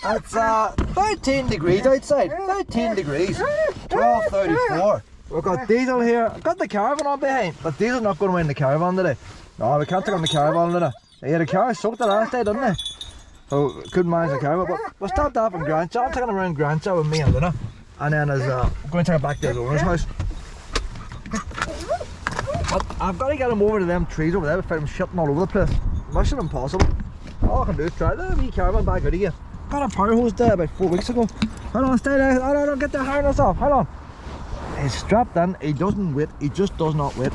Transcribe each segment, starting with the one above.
It's 13 degrees outside, 13 degrees, 12:34. We've got Diesel here. I've got the caravan on behind, but Diesel's not going to win the caravan today. No, we can't take on the caravan today. He had a car soaked the last day, didn't he? So couldn't manage the caravan, but we'll stop that in Gransha. I'm taking him around Gransha with me and Luna, and then I'm going to take him back to his owner's house. But I've got to get him over to them trees over there without him shitting all over the place. Mission impossible. All I can do is try the wee caravan back out again. Got a power hose there about 4 weeks ago. Hold on, stay there. Hold on, don't get the harness off. Hold on. He's strapped in. He doesn't wait. He just does not wait.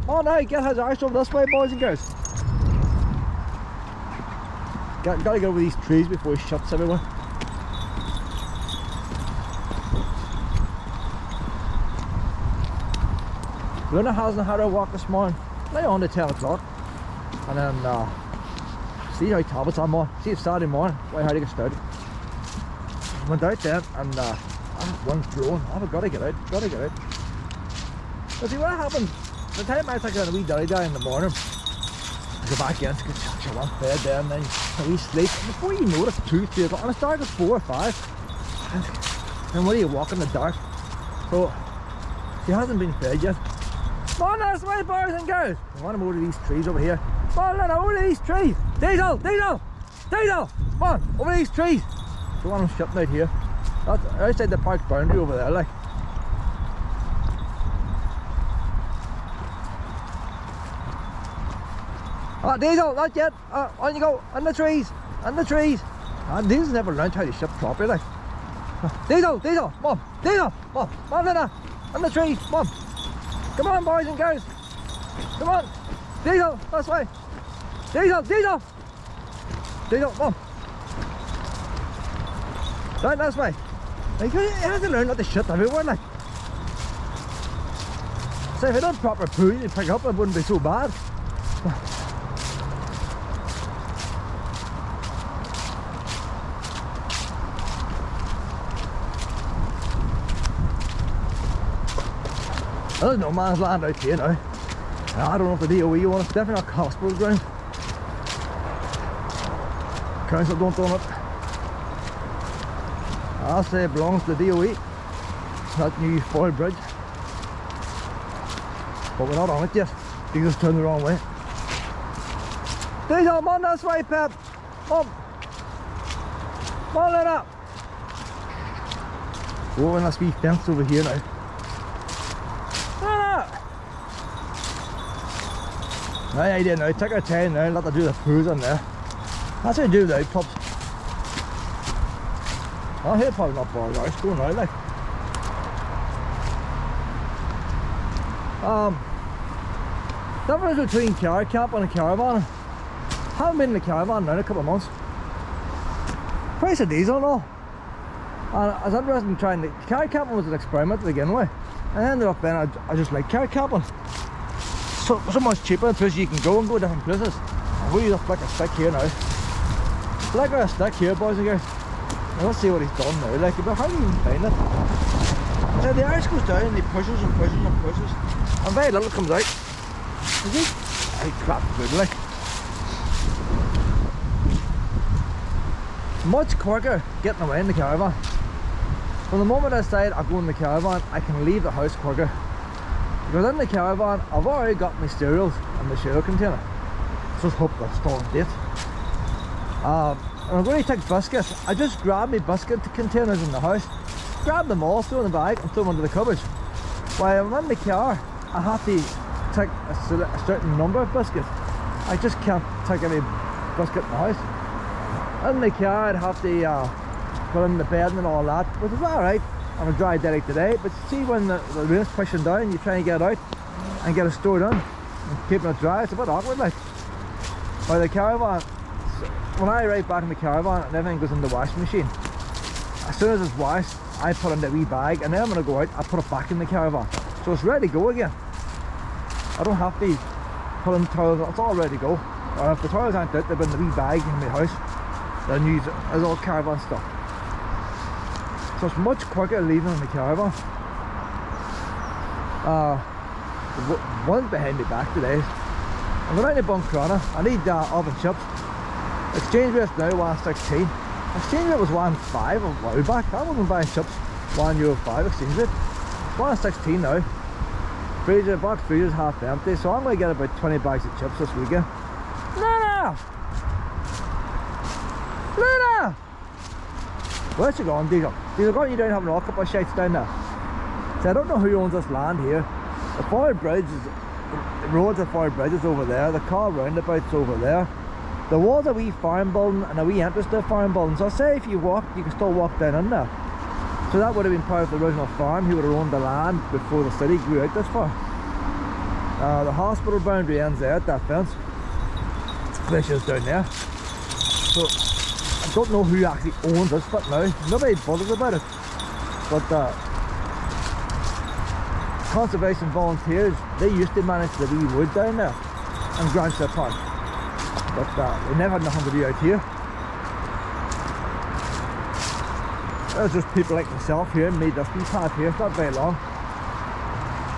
Oh no, get his arse over this way, boys and girls. Gotta get over these trees before he shuts everywhere. Luna hasn't had her walk this morning. Lay on to 10 o'clock. And then see how tablets I'm on. See it's Saturday morning. Why how to get started. Went out then and one's blowing. Oh, I've got to get out. Gotta get out. But see what happened? The time I take a wee dolly down in the morning, I go back in, get one bed there, and then a wee sleep. And before you know it, it's 2, 3 o'clock, and it's dark at 4 or 5. And what do you walk in the dark? So she hasn't been fed yet. Come on, this way, boys and girls. I want him over to these trees over here. Come on, Lena, over to these trees. Diesel, Diesel, Diesel. Come on, over to these trees. Don't want him shutting out here. That's outside the park boundary over there, like. Oh, Diesel, not yet. On you go, in the trees, in the trees. Diesel's never learned how to shut properly, like. Diesel, Diesel, come on, Diesel, come on, come on, Lena, in the trees, come on. Come on, boys and girls. Come on. Diesel, this way. Diesel, Diesel. Diesel, come on. Right, this way. He has to learn not to shit everywhere, like. So if he done proper poo, he'd pick up, it wouldn't be so bad. There's no man's land out here now. I don't know if the DOE want it. It's definitely not hospital ground. Council don't own it. I'll say it belongs to the DOE. That new foil bridge. But we're not on it yet. You just turned the wrong way. Diesel, come on this way, Pep. Come on, let up. Oh, and let's be fenced over here now. Right idea now, take our time now, let her do the poos in there. That's how you do the pups. Oh, he'll probably not bother ours going out, like. Difference between car camp and a caravan. Haven't been in the caravan now in a couple of months. Price of diesel and all. And I was interested in trying the car camping was an experiment to begin with. I ended up then I just like car camping. So much cheaper, plus you can go different places. We'll use a flick of stick here now. Flick of a stick here, boys and girls. Now let's see what he's done now. Like, but how do you even find it? So the ice goes down and he pushes and pushes and pushes, and very little comes out. You see? I crap good, like. Much quicker getting away in the caravan. From the moment I decide I'll go in the caravan, I can leave the house quicker. Because in the caravan, I've already got my cereals in the cereal container. Just hope they're still in date. And I'm going to take biscuits. I just grab my biscuit containers in the house, grab them all, throw in the bag and throw them under the cupboard. While I'm in the car, I have to take a certain number of biscuits. I just can't take every biscuit in the house. In the car I'd have to put in the bedding and all that, which is alright. I'm a dry derrick today, but see when the rain's pushing down, you try and get it out and get it stored in and keeping it dry, it's a bit awkward like. By the caravan, when I arrive back in the caravan and everything goes in the washing machine, as soon as it's washed, I put it in the wee bag, and then I'm going to go out, I put it back in the caravan. So it's ready to go again. I don't have to put in towels, it's all ready to go. Or if the towels aren't out, they've been in the wee bag in my house, then use it as all caravan stuff. So it's much quicker leaving in the caravan. One's behind me back today. I'm going out to Buncrana. I need oven chips. Exchange rate's now 1.16. Exchange rate was 1.5 a while back. I wasn't buying chips €1.05 exchange rate. It's 1.16 now. Freezer, box freezer's half empty, so I'm going to get about 20 bags of chips this weekend. Luna! Luna! Where's she going, Diesel? Diesel, going you down having a couple of shites down there. So I don't know who owns this land here. The forward bridge is, the roads of forward bridge is over there. The car roundabout's over there. There was a wee farm building and a wee entrance to the farm building. So I say if you walk, you can still walk down in there. So that would have been part of the original farm. He would have owned the land before the city grew out this far. The hospital boundary ends there at that fence. Which is down there. So I don't know who actually owns this bit now. Nobody bothers about it. But conservation volunteers, they used to manage the wee wood down there and Gransha Pond. But we never had nothing to do out here. There's just people like myself here and made this wee path here. It's not very long.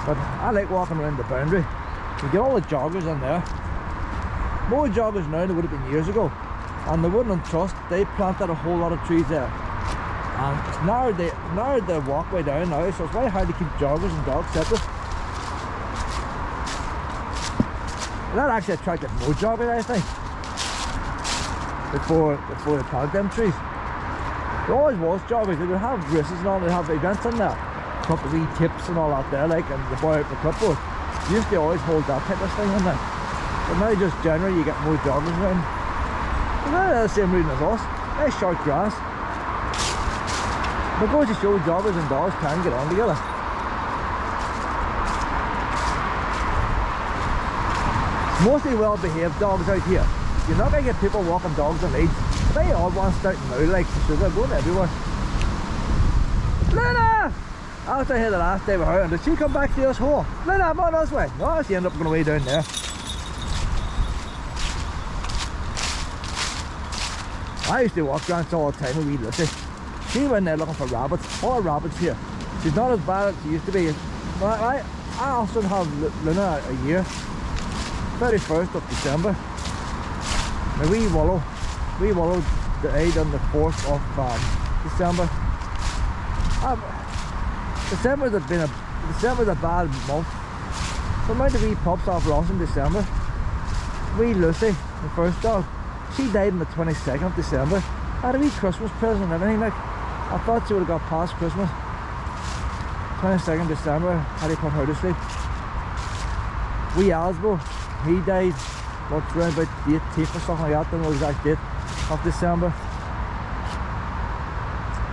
But I like walking around the boundary. You get all the joggers in there. More joggers now than there would have been years ago. And the Woodland Trust, they planted a whole lot of trees there. And it's narrowed the walkway down now, so it's very hard to keep joggers and dogs separate. That actually attracted more joggers, I think, before they planted them trees. There always was joggers. They would have races and all, they'd have events in there. Couple of wee tips and all that there, like, and the boy out the clipboard. Used to always hold that type of thing in there. But now just generally you get more joggers around. And they're the same reason as us. Nice short grass. But goes to show joggers and dogs can get on together. Mostly well behaved dogs out here. You're not going to get people walking dogs on leads. They all want starting now, like, so they're going everywhere. Luna! I was here the last day with her, and did she come back to this hole? Luna, I'm on this way. No, she ended up going away down there. I used to walk Gransha all the time with wee Lucy. She went there looking for rabbits. All the rabbits here. She's not as bad as she used to be. But I also have Luna a year. 31st of December. Now we wallow died on the 4th of December. December's a bad month. The amount of wee pups off lost in December. Wee Lucy, the first dog, she died on the 22nd of December. I had a wee Christmas present and everything, like. I thought she would have got past Christmas. 22nd December, had to put her to sleep. Wee Asbo, he died, what's around about the 18th or something like that, don't know the exact date of December.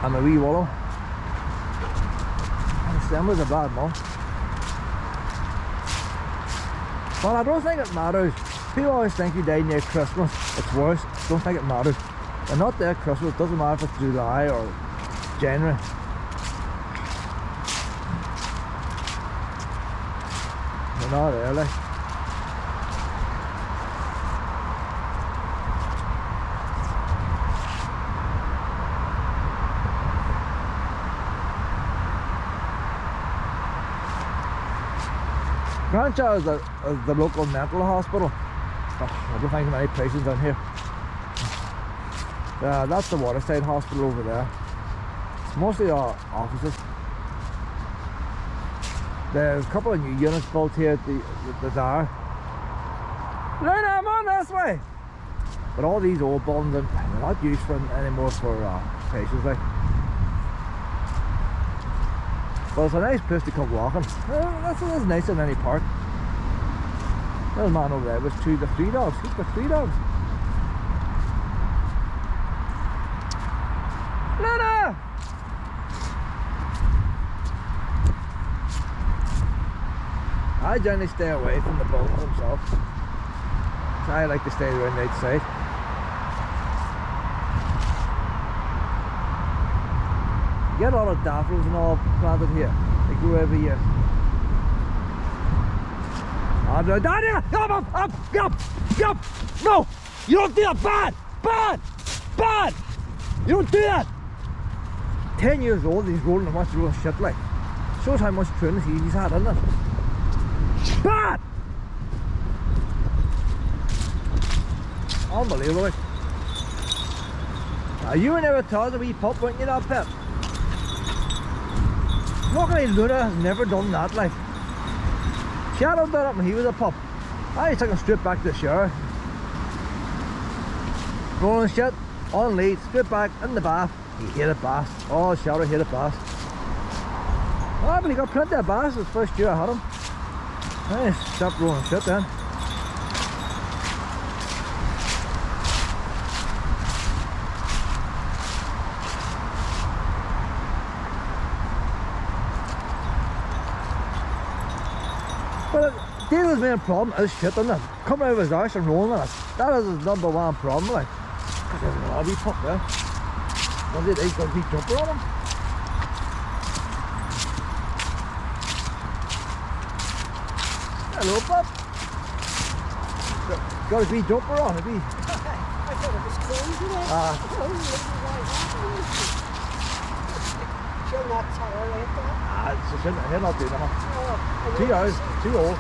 And a wee Wallow. And December's a bad month. But I don't think it matters. People always think you died near Christmas, it's worse. I don't think it matters. They're not there at Christmas, it doesn't matter if it's July or January. They're not there, like. Gransha is the local mental hospital. Oh, I don't think many patients in here. That's the Waterside Hospital over there. It's mostly our offices. There's a couple of new units built here at the Bazaar. Luna, I'm on this way! But all these old buildings are not used for anymore for patients, like. But it's a nice place to come walking. That's nicer than any park. There's a man over there with 2 to 3 dogs. He's got 3 dogs. Luna! I generally stay away from the buildings themselves. So I like to stay around the outside. You get a lot of daffodils and all planted here. They grow every year. Daniel! Up! No! You don't do that! Bad! You don't do that! 10 years old, he's rolling and wants to roll shit, like. Shows how much training he's had, isn't it? Bad! Unbelievable, like. You were never taught a wee pup, weren't you, that Pep? Luckily Luna has never done that, like. Shadow done it when he was a pup. I took him straight back to the shower. Rolling shit, on lead, straight back, in the bath. He hated baths. Oh, Shadow hated baths. Oh, but he got plenty of baths the first year I had him. I stopped rolling shit then. But Dale's main problem is shit, isn't it? Coming out of his arse and rolling in it. That is his number one problem, like. Because there's a wee pup there. One day he's got a wee jumper on him. Hello, pup. Got a wee jumper on, a wee. I thought it was cold today. She'll not tolerate that. He'll not do that. Oh, 2 hours, too old.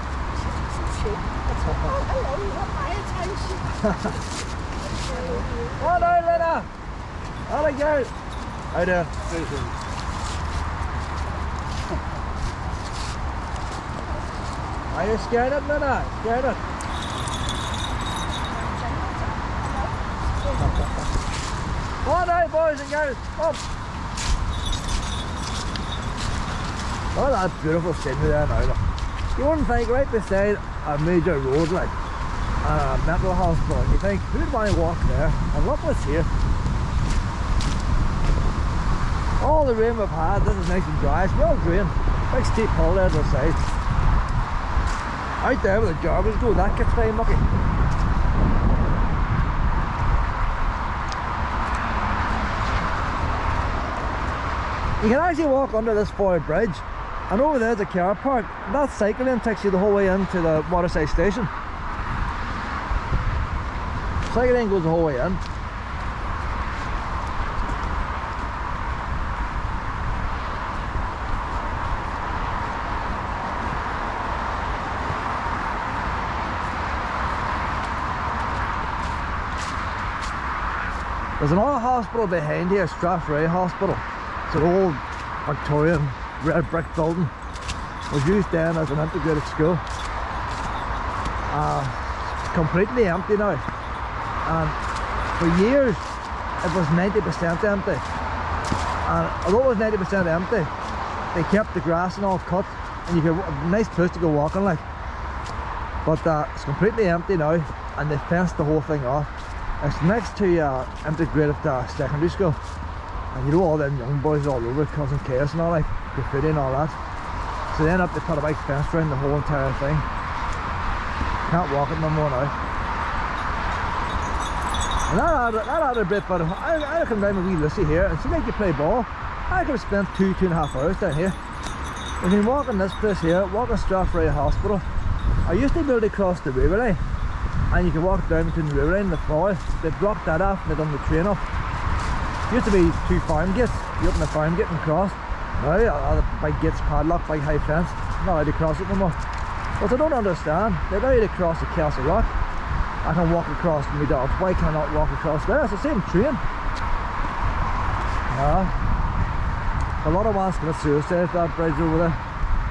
Oh, hello, you have my attention. Oh no, Lena! How do you go? How there? Are you scared of Lena? Scared of? Oh no, boys and girls! Up! Oh, that's beautiful scenery there now. Look. You wouldn't think right beside a major road like a mental hospital, you think, who'd want to walk there? And look what's here. All the rain we've had, this is nice and dry, it's well drained. Big steep hill there to the side. Out there where the Jarvis go, that gets very mucky. You can actually walk under this forward bridge, and over there's a car park. That cycle lane takes you the whole way into the waterside station. Cycle lane goes the whole way in. There's another hospital behind here, Strathray Hospital. It's an old Victorian red brick building. It was used then as an integrated school. Completely empty now. And for years it was 90% empty. And although it was 90% empty, they kept the grass and all cut, and you could a nice place to go walking like. But it's completely empty now, and they fenced the whole thing off. It's next to integrated secondary school, and you know all them young boys all over causing chaos and all, like graffiti and all that. So they end up, they put a big fence around the whole entire thing. Can't walk it no more now. And that added a bit, but I come down with wee Lucy here and see like you play ball. I could have spent 2.5 hours down here. We've been walking this place here, walking Strathray Hospital. I used to be able to cross the river line, and you can walk down between the river line and the fall. They blocked that off and they done the train up. It used to be 2 farm gates. You open the farm gate and cross. Now all the big gates padlocked, big high fence. Not allowed to cross it no more. But I don't understand. They allow you to cross the Castle Rock. I can walk across my dogs. Why can I not walk across there? It's the same train. Yeah. A lot of ones commit suicide at that bridge over there.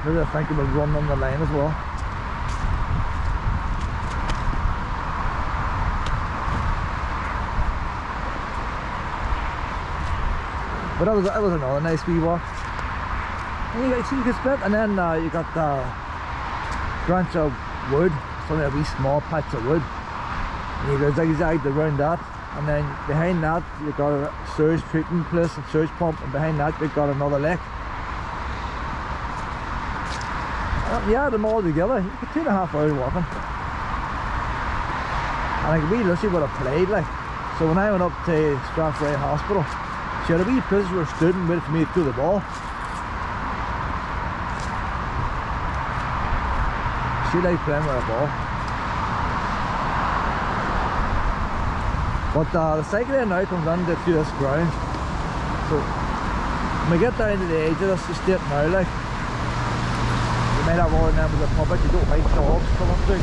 Maybe they're thinking about running on the line as well. But that was another nice wee walk. And you can split, and then you got Gransha wood, so a wee small patch of wood. And you go zigzagged around that, and then behind that you've got a sewage treatment place, a sewage pump, and behind that you've got another lake. You add them all together, you get 2.5 hours walking. And like wee Lucy would have played like. So when I went up to Strathray Hospital, she had a wee place where she stood and waited for me to throw the ball. She liked playing with a ball. But the cycle lane now comes under through this ground. So when we get down to the edge of this estate now, like, you might have all the members of the public, you don't like dogs coming through.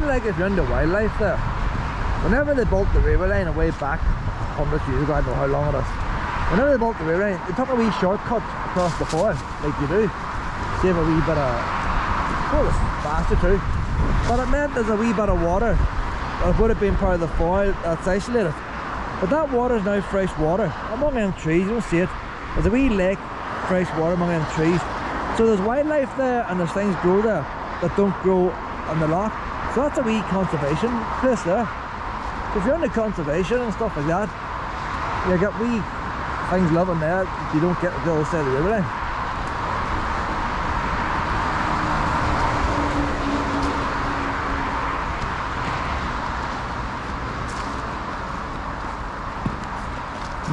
kind of like if you're into wildlife there. Whenever they built the river line away back hundreds of years ago, I don't know how long it is. Whenever they built the river line, they took a wee shortcut across the foil, like you do. Save a wee bit of, well, it's faster too. But it meant there's a wee bit of water that would have been part of the foil that's isolated. But that water is now fresh water among them trees. You don't see it. There's a wee lake, fresh water among them trees. So there's wildlife there and there's things grow there that don't grow on the loch. So that's a wee conservation place there. So if you're into conservation and stuff like that, you get wee things living there that you don't get at the other side of the river line.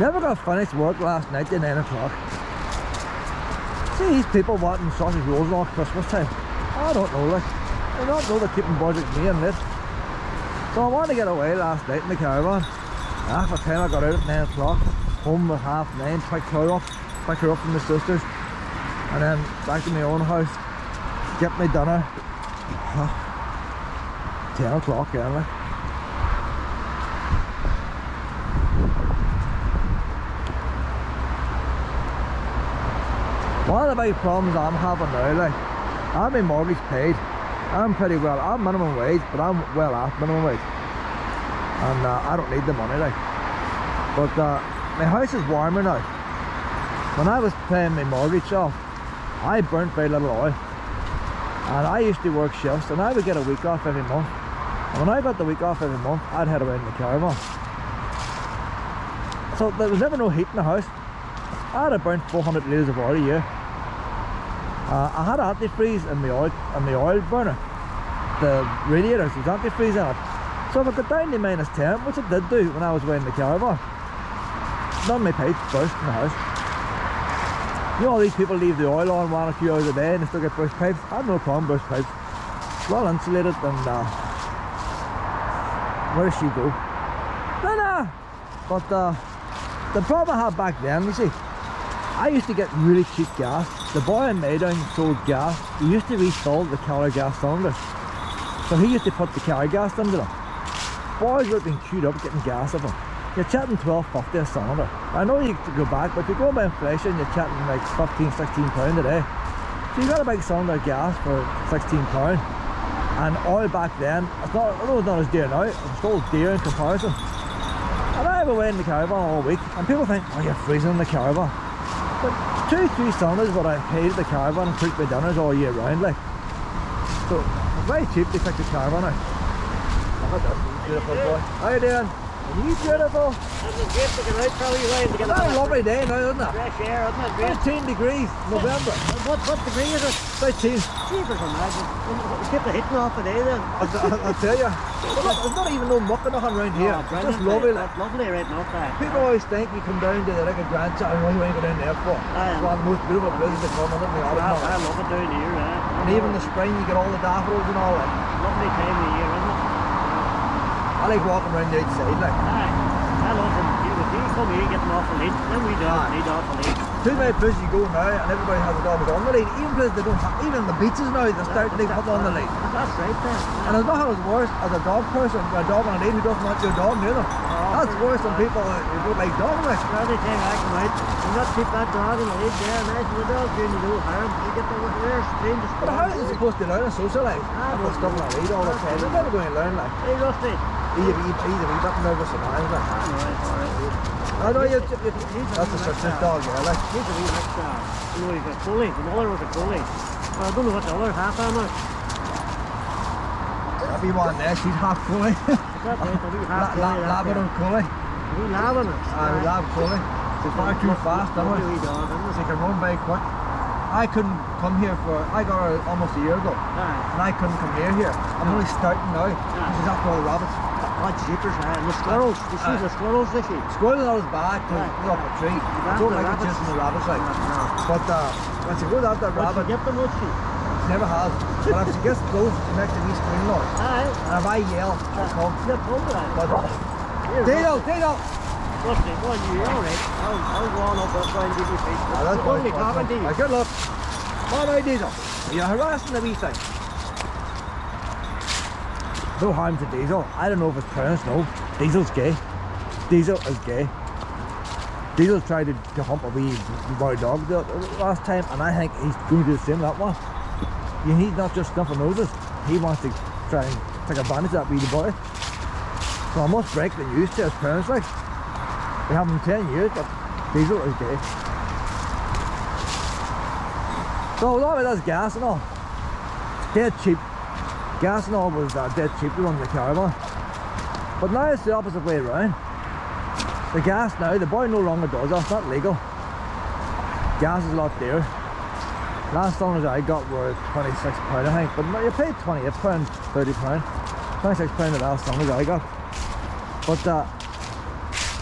Never got finished work last night at 9 o'clock. See these people wanting sausage rolls and all Christmas time. I don't know, like, I don't know they're keeping budget me and this. So I wanted to get away last night in the caravan. Half the time I got out at 9 o'clock, home at 9:30, pick her up from the sisters, and then back to my own house, get my dinner. 10 o'clock again, like. One of the big problems I'm having now, like, I have my mortgage paid. I'm pretty well, I'm minimum wage, but I'm well off minimum wage. And I don't need the money, like. But my house is warmer now. When I was paying my mortgage off, I burnt very little oil. And I used to work shifts, and I would get a week off every month. And when I got the week off every month, I'd head away in the caravan. So there was never no heat in the house. I'd have burnt 400 litres of oil a year. I had antifreeze in my oil burner. The radiators, there's antifreeze in it. So if I got down to -10, which I did do when I was away in the caravan, none of my pipes burst in the house. You know, all these people leave the oil on 1 or 2 hours a day and they still get burst pipes. I had no problem burst pipes. Well insulated, and where does she go? No. But the problem I had back then, you see, I used to get really cheap gas. The boy in Maydown sold gas. He used to refill the Keller gas cylinders. So he used to put the Keller gas into them. Boys were being queued up getting gas of them. You're chatting £12.50 a cylinder. I know you could go back, but if you go by inflation, you're chatting like £15–16 a day. So you got a big cylinder of gas for £16. And oil back then, it's not, I know it's not as dear now, it's still dear in comparison. And I have away in the caravan all week, and people think, oh, you're freezing in the caravan. But 2–3 cylinders is what I paid the caravan and cooked my dinners all year round, like. So it's very cheap to fix the caravan out. Look at this beautiful boy. How you doing? Are you beautiful? It was great to get out, probably right to get It's a lovely day now, isn't it? fresh air, isn't it? Great. 13 degrees, November. What degree is it? 13. Jeepers, imagine. Keep the hitting off today then. I'll tell you. Well, look, there's not even no muck or nothing around here. Oh, It's brilliant, just lovely. That's lovely right now, that. People always think you come down to the Gransha, and what you want to go down there for? Aye. It's one of the most beautiful places to come in the autumn. I love it down here, And even in the spring you get all the daffodils and all that. Lovely time of year, isn't it? I like walking around the outside, like. Aye. I love it. You come here getting off the lead, then we don't need off the lead. Too many places you go now and everybody has a dog on the lead. Even places they don't have, even the beaches now, they're starting to put on the lead. That's right there. And there's nothing worse as a dog person, a dog on a lead who doesn't want your dog near them. That's worse than people who don't like dogs, like. Every time I come out, you not keep that dog in the lead there, nice, and the dog's doing you no harm. You get the rare strangest. But how is it supposed to learn and socialise? After stuff on a lead all the time, they're never going to learn, like. Hey, Rusty. He's a wee bit nervous sometimes, like. I know, it's alright. I know that's a sister's dog, yeah, like. He's a wee mixed you know, he's a collie. The mother was a collie. Well, I don't know what the other half am is. That wee one there, she's half collie. Is that right? The wee half collie. Labrador collie. The wee lavin it. Lab collie. She's far too fast, Lovely isn't wee dog, it? isn't She it? can run very quick. I couldn't come here I got her almost a year ago. Aye. And I couldn't come near here. I'm only starting now. She's after all the rabbits. Oh, jeepers, and the squirrels. You see the squirrels, they see? Squirrels are not as bad because they're up a tree. I don't like it chasing the rabbits, like. But when she goes after a But rabbit, you get them, would she? she never has. But if she gets close, she makes a wee scream noise. Aye. And if I yell, she'll come. You're told that. But Here, Dino! Rusty, go on, you're alright. I'll go on up this way and give you a piece. Ah, that's only talking to you. Good luck. What do I do though? You're harassing the wee thing. no harm to diesel. I don't know if his parents know. Diesel's gay. Diesel is gay. Diesel tried to hump a wee boy dog the last time, and I think he's going to do the same that one. He's not just snuffing noses. He wants to try and take advantage of that wee boy. So I must break the news to his parents, like. They have him 10 years, but diesel is gay. So with all of this gas and all, it's dead cheap. Gas and all was dead cheap to run the caravan. But now it's the opposite way around. The gas now, the boy no longer does that, it's not legal. Gas is a lot dearer. Last cylinders I got were £26 I think, but you paid £28, £30. £26 the last cylinders I got. But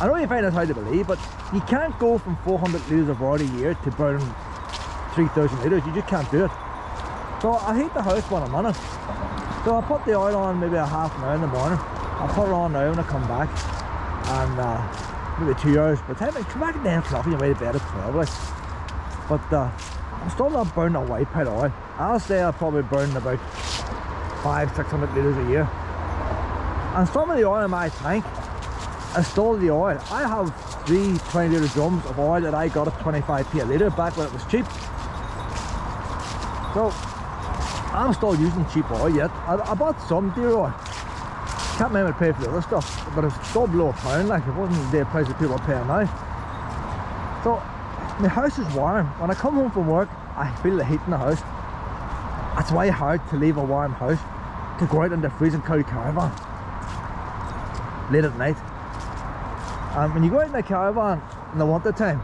I know you find it hard to believe, but you can't go from 400 litres of oil a year to burning 3,000 litres. You just can't do it. So I heat the house when I'm on it. So I put the oil on maybe a half an hour in the morning. I put it on now when I come back, and maybe 2 hours. By the time I come back at 9 o'clock and you're way to bed at 12. Like. But I'm still not burning a white pile of oil. I'll say I'll probably burn about 500-600 litres a year. And some of the oil in my tank, I stole the oil. I have 3 20-litre drums of oil that I got at 25p a litre back when it was cheap. So I'm still using cheap oil yet. I bought some dear oil. Can't remember to pay for the other stuff, but it's still below £1. Like, it wasn't the price that people are paying now. So my house is warm. When I come home from work, I feel the heat in the house. That's why it's hard to leave a warm house to go out in the freezing cold caravan late at night. And when you go out in the caravan in the winter time,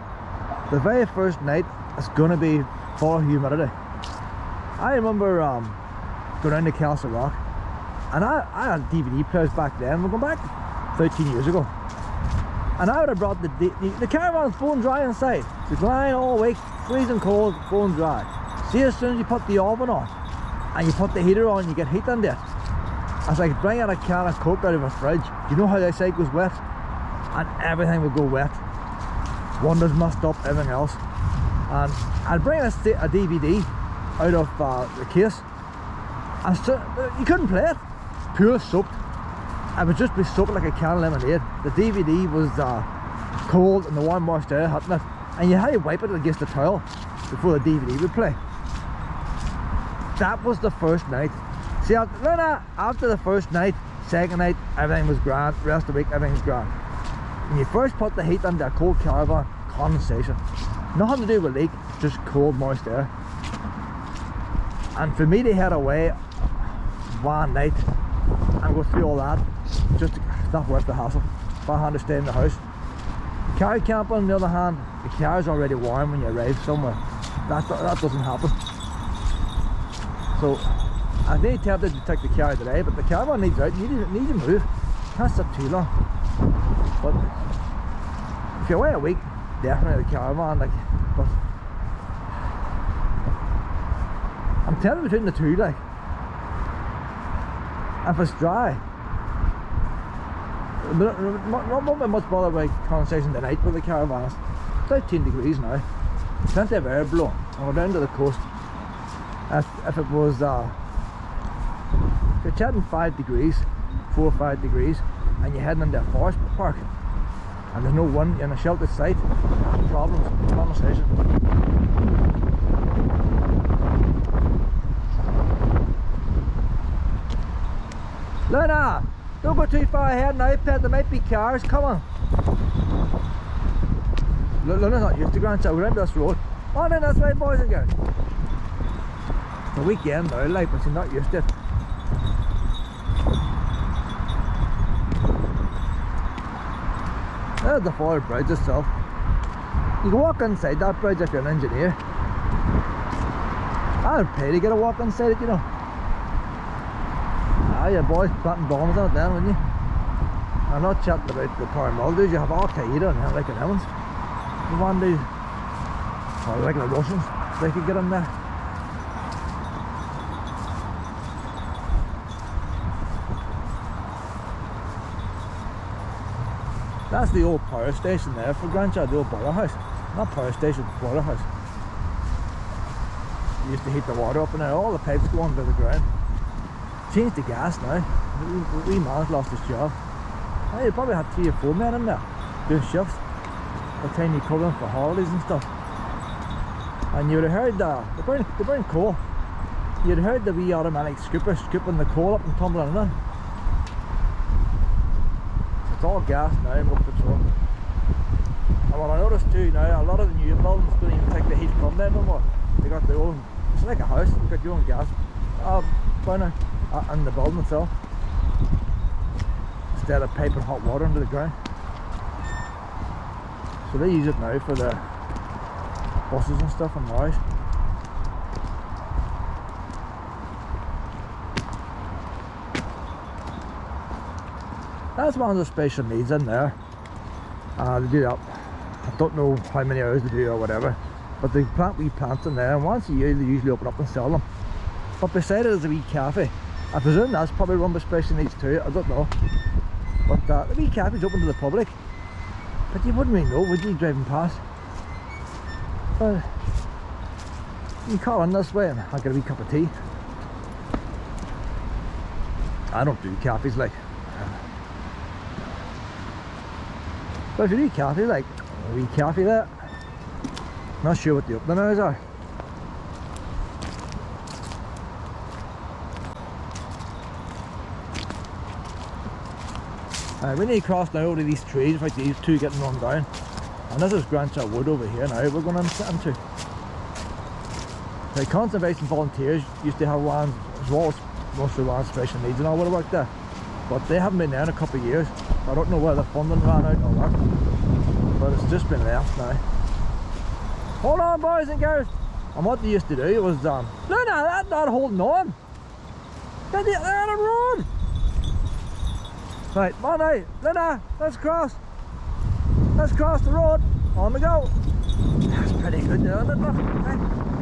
the very first night it's going to be full of humidity. I remember going down to Castle Rock, and I had DVD players back then. We're going back 13 years ago, and I would have brought the caravan's bone dry inside. It's lying all week, freezing cold, bone dry. See, as soon as you put the oven on and you put the heater on, you get heat in there. It's like bringing a can of Coke out of a fridge. You know how they say it goes wet? And everything would go wet. Windows messed up, everything else. And I'd bring a DVD out of the case, and so, you couldn't play it. Pure soaked. I would just be soaked like a can of lemonade. The DVD was cold and the warm washed air hitting it, and you had to wipe it against the towel before the DVD would play. That was the first night. See, after the first night, second night, everything was grand. The rest of the week, everything's grand. When you first put the heat under a cold caravan, condensation. Nothing to do with leak, just cold, moist air. And for me to head away one night and go through all that, just not worth the hassle. If I had to stay in the house. Car camping, on the other hand, the car is already warm when you arrive somewhere. That doesn't happen. So I'm really tempted to take the car today, but the caravan needs out. You need to move. Can't sit too long. But if you're away a week, definitely the caravan. Like, but I'm telling between the two, like, if it's dry, not be much bother by condensation tonight with the caravan. It's 13 degrees now, plenty of air blowing, and we're down to the coast. If it was, if you're chatting 5 degrees, 4 or 5 degrees, and you're heading into a forest park, and there's no wind in a sheltered site, problems, condensation. Luna, don't go too far ahead now, pet. There might be cars. Come on. Luna's not used to Gransha. We're into this road. On in this way, boys and girls. The weekend now, like, but she's not used to it. There's the forward bridge itself. You can walk inside that bridge if you're an engineer. I'd pay to get a walk inside it, you know. Ah, your boys planting bombs on it then, wouldn't you? I'm not chatting about the power molders. You have Al-Qaeda and like an Evans. The one dude, or like the Russians, they could get in there. That's the old power station there for Gransha, the old boiler house. Not power station, boiler house. You used to heat the water up in there, all the pipes go under the ground. changed the gas now. We man's lost his job. You probably had 3 or 4 men in there doing shifts. The time you come in for holidays and stuff. And you would have heard they burn coal. You'd heard the wee automatic scooper scooping the coal up and tumbling in. It's all gas now, no petrol. And what I noticed too now, a lot of the new buildings don't even take the heat from there no more. They got their own, it's like a house, you've got your own gas burner in the building itself. Instead of piping hot water into the ground. So they use it now for the buses and stuff and lorries. That's one of the special needs in there. They do that. I don't know how many hours they do or whatever, but they plant wee plants in there, and once a year they usually open up and sell them. But beside it is a wee cafe. I presume that's probably run by special needs too, I don't know. But the wee cafe's open to the public. But you wouldn't really know, would you, driving past? But you call in this way and I'll get a wee cup of tea. I don't do cafes like. But if you do cafe, like a wee cafe there, not sure what the opening hours are. We need to cross now over these trees, like these two getting run down. And this is Gransha Wood over here now we're going to sit into. The conservation volunteers used to have one as well as most of the one special needs and all would have worked there. But they haven't been there in a couple of years. I don't know where the funding ran out or what. But it's just been left now. Hold on, boys and girls. And what they used to do was, Luna, that's not holding on. They're on the road. Right, come on now, Luna, let's cross. Let's cross the road. On we go. That's pretty good, isn't it? Look, hey.